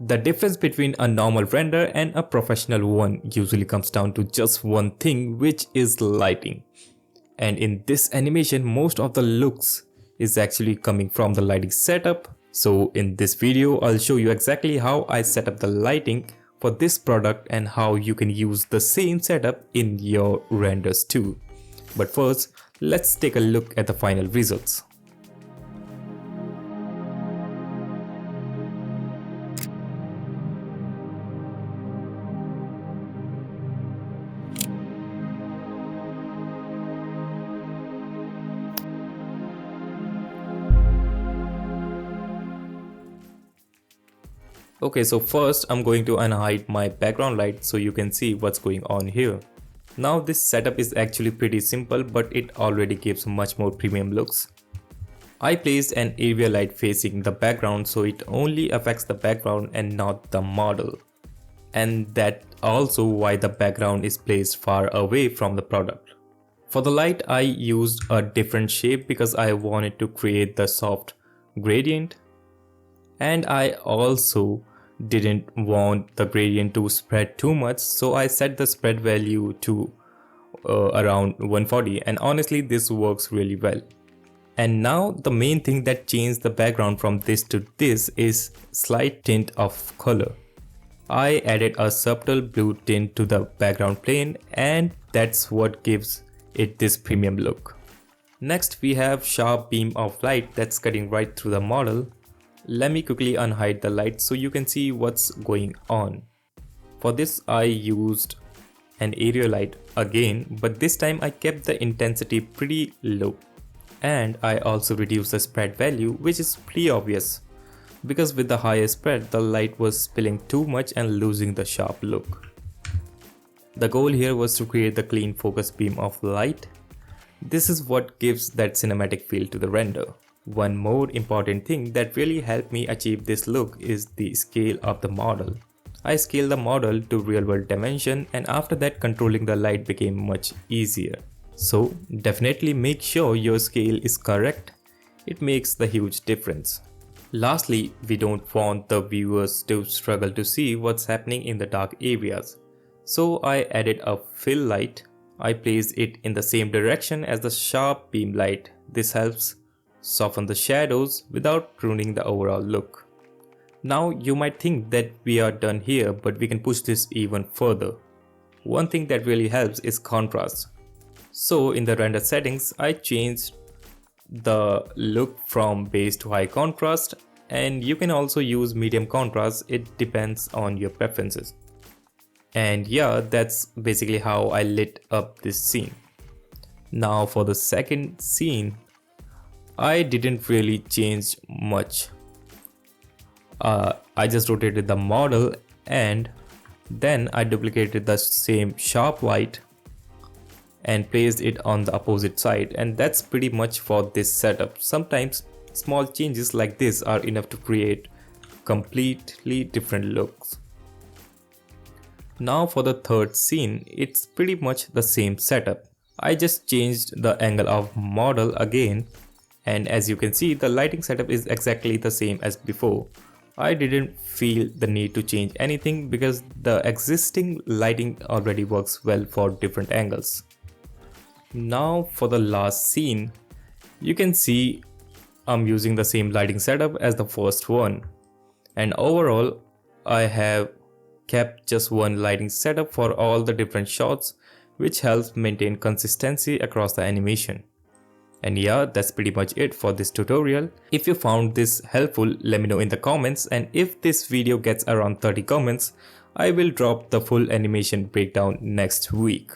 The difference between a normal render and a professional one usually comes down to just one thing, which is lighting. And in this animation, most of the looks is actually coming from the lighting setup. So in this video, I'll show you exactly how I set up the lighting for this product and how you can use the same setup in your renders too. But first, let's take a look at the final results. Okay, so first I'm going to unhide my background light so you can see what's going on here. Now this setup is actually pretty simple, but it already gives much more premium looks. I placed an area light facing the background so it only affects the background and not the model. And that also why the background is placed far away from the product. For the light I used a different shape because I wanted to create the soft gradient. And I also didn't want the gradient to spread too much, so I set the spread value to around 140, and honestly this works really well. And now the main thing that changed the background from this to this is slight tint of color. I added a subtle blue tint to the background plane, and that's what gives it this premium look. Next we have sharp beam of light that's cutting right through the model. Let me quickly unhide the light so you can see what's going on. For this I used an area light again, but this time I kept the intensity pretty low. And I also reduced the spread value, which is pretty obvious because with the higher spread the light was spilling too much and losing the sharp look. The goal here was to create the clean focus beam of light. This is what gives that cinematic feel to the render. One more important thing that really helped me achieve this look is the scale of the model. I scaled the model to real world dimension, and after that controlling the light became much easier. So definitely make sure your scale is correct. It makes the huge difference. Lastly, we don't want the viewers to struggle to see what's happening in the dark areas. So I added a fill light. I placed it in the same direction as the sharp beam light. This helps soften the shadows without ruining the overall look. Now you might think that we are done here, but we can push this even further. One thing that really helps is contrast. So in the render settings, I changed the look from base to high contrast, and you can also use medium contrast. It depends on your preferences. And yeah, that's basically how I lit up this scene. Now for the second scene, I didn't really change much. I just rotated the model and then I duplicated the same sharp light and placed it on the opposite side, and that's pretty much for this setup. Sometimes small changes like this are enough to create completely different looks. Now for the third scene, it's pretty much the same setup. I just changed the angle of model again. And as you can see, the lighting setup is exactly the same as before. I didn't feel the need to change anything because the existing lighting already works well for different angles. Now for the last scene, you can see I'm using the same lighting setup as the first one. And overall, I have kept just one lighting setup for all the different shots, which helps maintain consistency across the animation. And yeah, that's pretty much it for this tutorial. If you found this helpful, let me know in the comments, and if this video gets around 30 comments, I will drop the full animation breakdown next week.